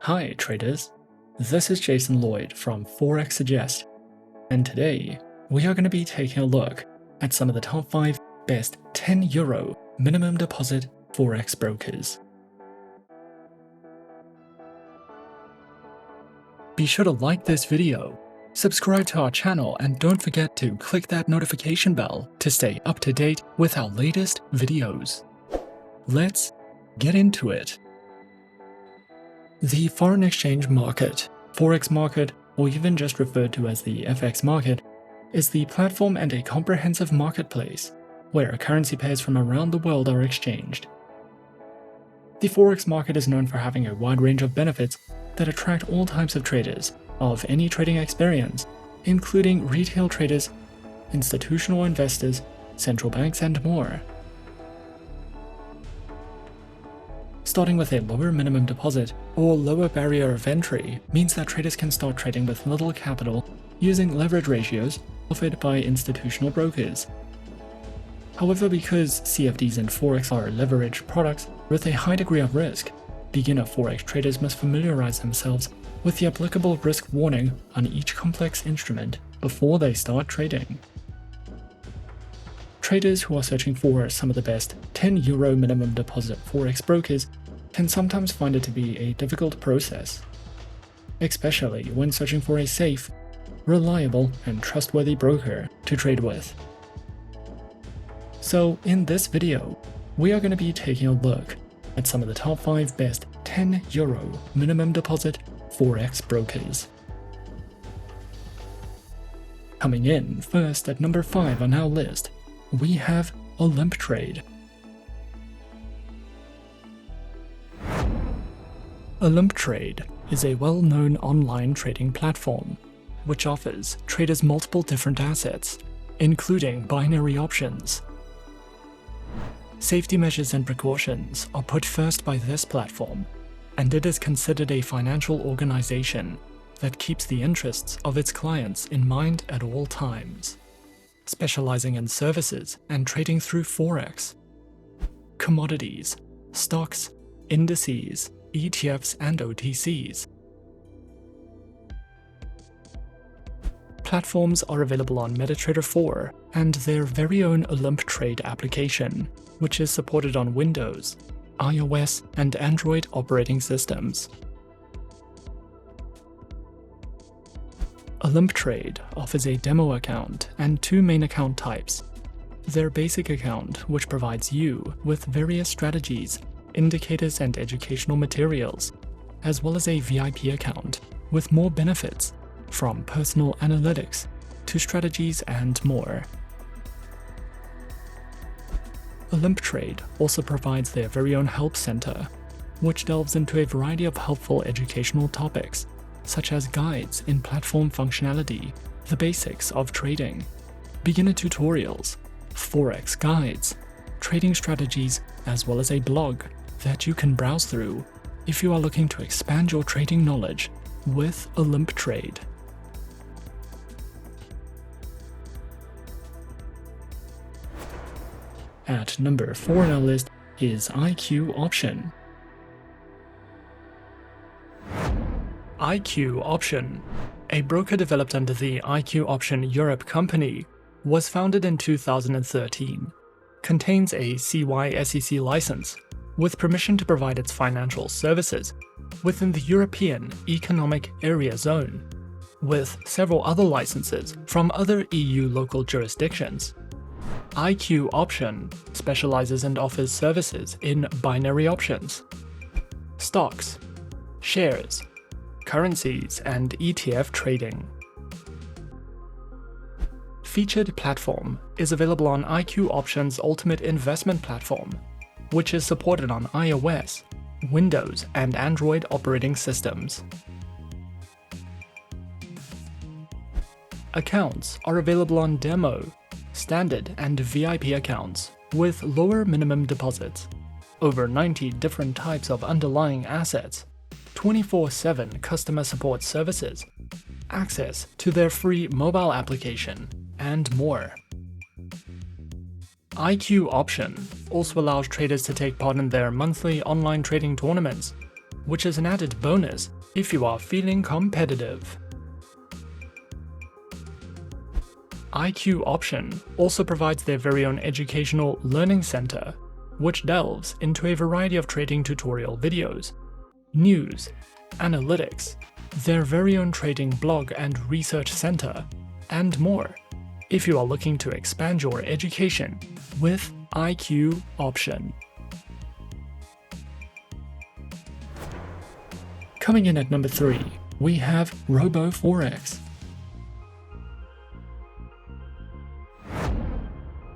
Hi traders, this is Jason Lloyd from Forexsuggest, and today we are going to be taking a look at some of the top 5 best €10 minimum deposit Forex brokers. Be sure to like this video, subscribe to our channel, and don't forget to click that notification bell to stay up to date with our latest videos. Let's get into it. The foreign exchange market, Forex market, or even just referred to as the FX market, is the platform and a comprehensive marketplace where currency pairs from around the world are exchanged. The Forex market is known for having a wide range of benefits that attract all types of traders of any trading experience, including retail traders, institutional investors, central banks, and more. Starting with a lower minimum deposit or lower barrier of entry means that traders can start trading with little capital using leverage ratios offered by institutional brokers. However, because CFDs and Forex are leveraged products with a high degree of risk, beginner Forex traders must familiarize themselves with the applicable risk warning on each complex instrument before they start trading. Traders who are searching for some of the best €10 minimum deposit Forex brokers can sometimes find it to be a difficult process, especially when searching for a safe, reliable, and trustworthy broker to trade with. So in this video, we are going to be taking a look at some of the top 5 best €10 minimum deposit Forex brokers. Coming in first at number 5 on our list, we have Olymp Trade. Olymp Trade is a well-known online trading platform, which offers traders multiple different assets, including binary options. Safety measures and precautions are put first by this platform, and it is considered a financial organization that keeps the interests of its clients in mind at all times, specializing in services and trading through Forex, commodities, stocks, indices, ETFs, and OTCs. Platforms are available on MetaTrader 4 and their very own Olymp Trade application, which is supported on Windows, iOS, and Android operating systems. Olymp Trade offers a demo account and 2 main account types. Their basic account, which provides you with various strategies, indicators, and educational materials, as well as a VIP account with more benefits, from personal analytics to strategies and more. Olymp Trade also provides their very own help center, which delves into a variety of helpful educational topics, such as guides in platform functionality, the basics of trading, beginner tutorials, Forex guides, trading strategies, as well as a blog that you can browse through if you are looking to expand your trading knowledge with Olymp Trade. At number 4 on our list is IQ Option. IQ Option, a broker developed under the IQ Option Europe company, was founded in 2013, contains a CY/SEC license, with permission to provide its financial services within the European Economic Area Zone, with several other licenses from other EU local jurisdictions. IQ Option specializes and offers services in binary options, stocks, shares, currencies, and ETF trading. Featured platform is available on IQ Option's Ultimate Investment Platform, which is supported on iOS, Windows, and Android operating systems. Accounts are available on demo, standard, and VIP accounts with lower minimum deposits, over 90 different types of underlying assets, 24/7 customer support services, access to their free mobile application, and more. IQ Option also allows traders to take part in their monthly online trading tournaments, which is an added bonus if you are feeling competitive. IQ Option also provides their very own educational learning center, which delves into a variety of trading tutorial videos, news, analytics, their very own trading blog and research center, and more, if you are looking to expand your education with IQ Option. Coming in at number 3, we have RoboForex.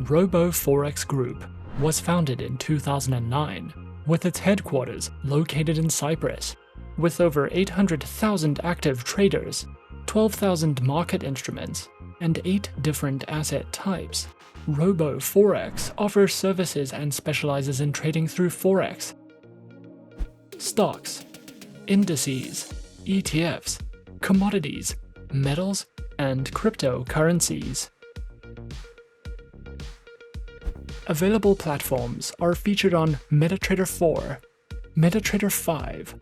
RoboForex Group was founded in 2009, with its headquarters located in Cyprus. With over 800,000 active traders, 12,000 market instruments, and 8 different asset types, RoboForex offers services and specializes in trading through Forex, stocks, indices, ETFs, commodities, metals, and cryptocurrencies. Available platforms are featured on MetaTrader 4, MetaTrader 5,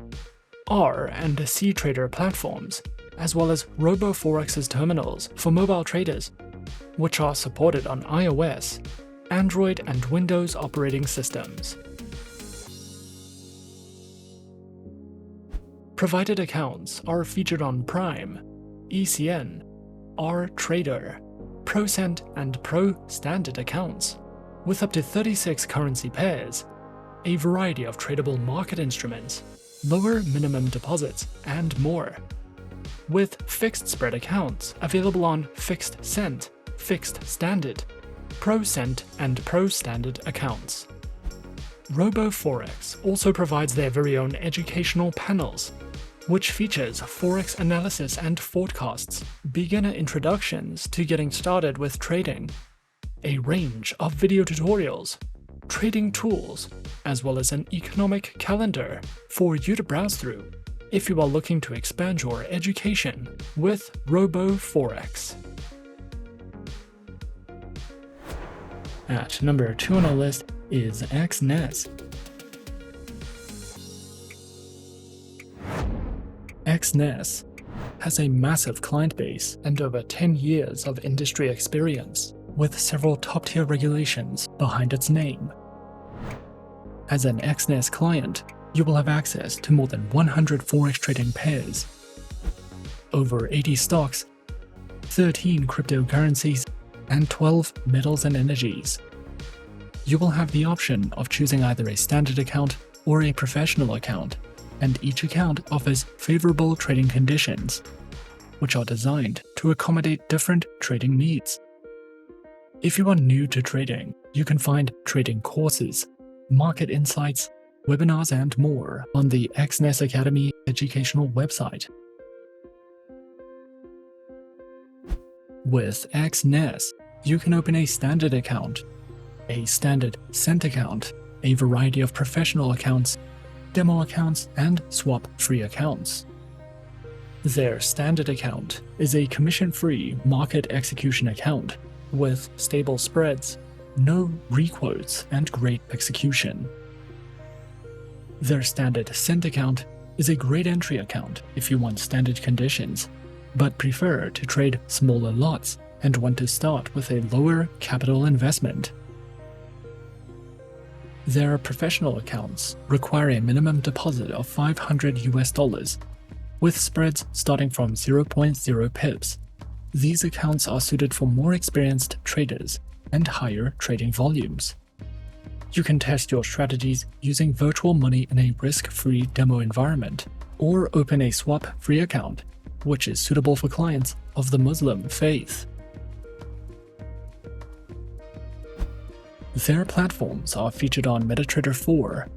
R and C Trader platforms, as well as RoboForex's terminals for mobile traders, which are supported on iOS, Android, and Windows operating systems. Provided accounts are featured on Prime, ECN, R Trader, ProCent, and Pro Standard accounts, with up to 36 currency pairs, a variety of tradable market instruments, lower minimum deposits, and more. With fixed spread accounts available on Fixed Cent, Fixed Standard, ProCent, and Pro Standard accounts. RoboForex also provides their very own educational panels, which features Forex analysis and forecasts, beginner introductions to getting started with trading, a range of video tutorials, trading tools, as well as an economic calendar for you to browse through if you are looking to expand your education with RoboForex. At number 2 on our list is Exness. Exness has a massive client base and over 10 years of industry experience, with several top-tier regulations behind its name. As an Exness client, you will have access to more than 100 Forex trading pairs, over 80 stocks, 13 cryptocurrencies, and 12 metals and energies. You will have the option of choosing either a standard account or a professional account, and each account offers favorable trading conditions, which are designed to accommodate different trading needs. If you are new to trading, you can find trading courses, market insights, webinars, and more on the Exness Academy educational website. With Exness, you can open a standard account, a standard cent account, a variety of professional accounts, demo accounts, and swap-free accounts. Their standard account is a commission-free market execution account with stable spreads, no requotes, and great execution. Their standard cent account is a great entry account if you want standard conditions, but prefer to trade smaller lots and want to start with a lower capital investment. Their professional accounts require a minimum deposit of $500 with spreads starting from 0.0 pips. These accounts are suited for more experienced traders and higher trading volumes. You can test your strategies using virtual money in a risk-free demo environment, or open a swap-free account, which is suitable for clients of the Muslim faith. Their platforms are featured on MetaTrader 4,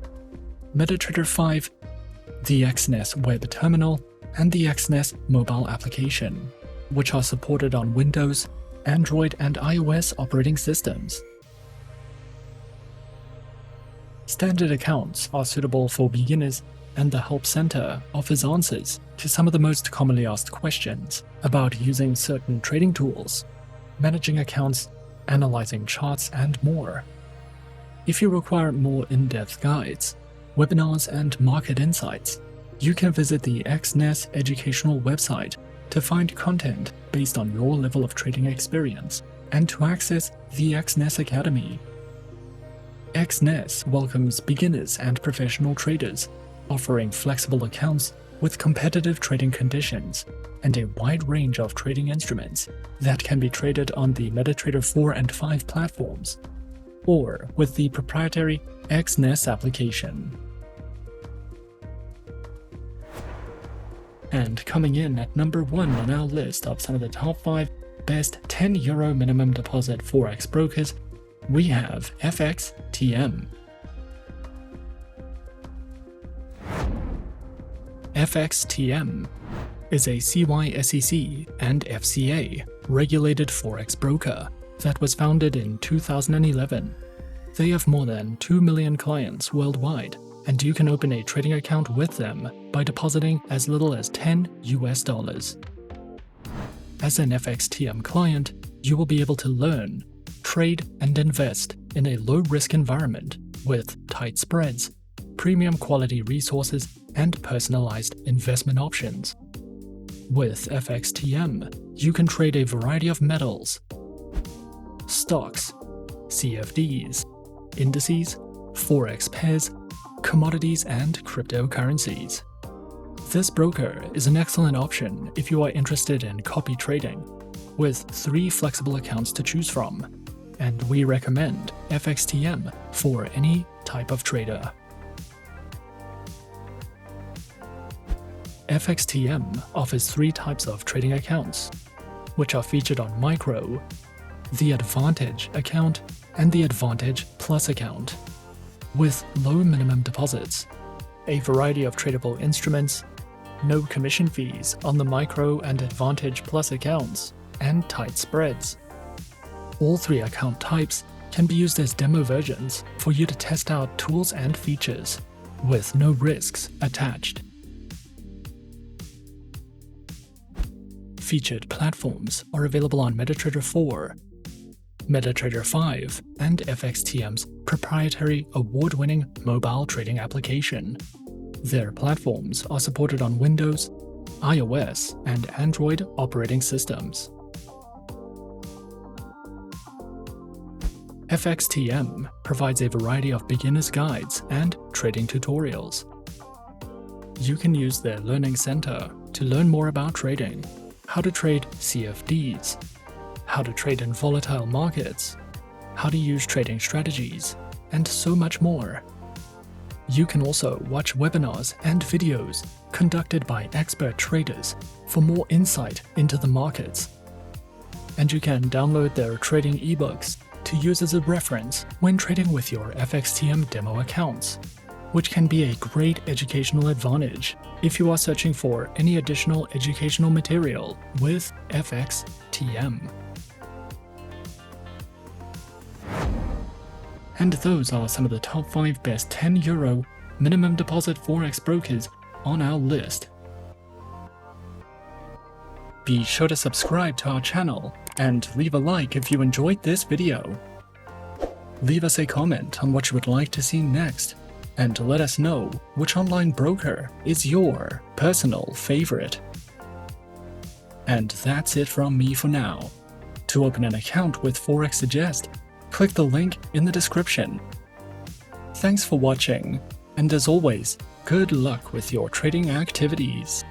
MetaTrader 5, the Exness web terminal, and the Exness mobile application, which are supported on Windows, Android, and iOS operating systems. Standard accounts are suitable for beginners, and the Help Center offers answers to some of the most commonly asked questions about using certain trading tools, managing accounts, analyzing charts, and more. If you require more in-depth guides, webinars, and market insights, You can visit the Exness educational website to find content based on your level of trading experience and to access the Exness Academy. Exness welcomes beginners and professional traders, offering flexible accounts with competitive trading conditions and a wide range of trading instruments that can be traded on the MetaTrader 4 and 5 platforms, or with the proprietary Exness application. And coming in at number 1 on our list of some of the top 5 best €10 minimum deposit Forex brokers, we have FXTM. FXTM is a CYSEC and FCA regulated Forex broker that was founded in 2011. They have more than 2 million clients worldwide, and you can open a trading account with them by depositing as little as $10. As an FXTM client, you will be able to learn, trade, and invest in a low-risk environment with tight spreads, premium quality resources, and personalized investment options. With FXTM, you can trade a variety of metals, stocks, CFDs, indices, Forex pairs, commodities, and cryptocurrencies. This broker is an excellent option if you are interested in copy trading, with 3 flexible accounts to choose from, and we recommend FXTM for any type of trader. FXTM offers 3 types of trading accounts, which are featured on Micro, the Advantage account, and the Advantage Plus account, with low minimum deposits, a variety of tradable instruments, no commission fees on the Micro and Advantage Plus accounts, and tight spreads. All 3 account types can be used as demo versions for you to test out tools and features, with no risks attached. Featured platforms are available on MetaTrader 4, MetaTrader 5, and FXTM's proprietary award-winning mobile trading application. Their platforms are supported on Windows, iOS, and Android operating systems. FXTM provides a variety of beginner's guides and trading tutorials. You can use their Learning Center to learn more about trading, how to trade CFDs, how to trade in volatile markets, how to use trading strategies, and so much more. You can also watch webinars and videos conducted by expert traders for more insight into the markets. And you can download their trading ebooks to use as a reference when trading with your FXTM demo accounts, which can be a great educational advantage if you are searching for any additional educational material with FXTM. And those are some of the top 5 best €10 minimum deposit Forex brokers on our list. Be sure to subscribe to our channel and leave a like if you enjoyed this video. Leave us a comment on what you would like to see next, and let us know which online broker is your personal favorite. And that's it from me for now. To open an account with Forexsuggest, click the link in the description. Thanks for watching, and as always, good luck with your trading activities.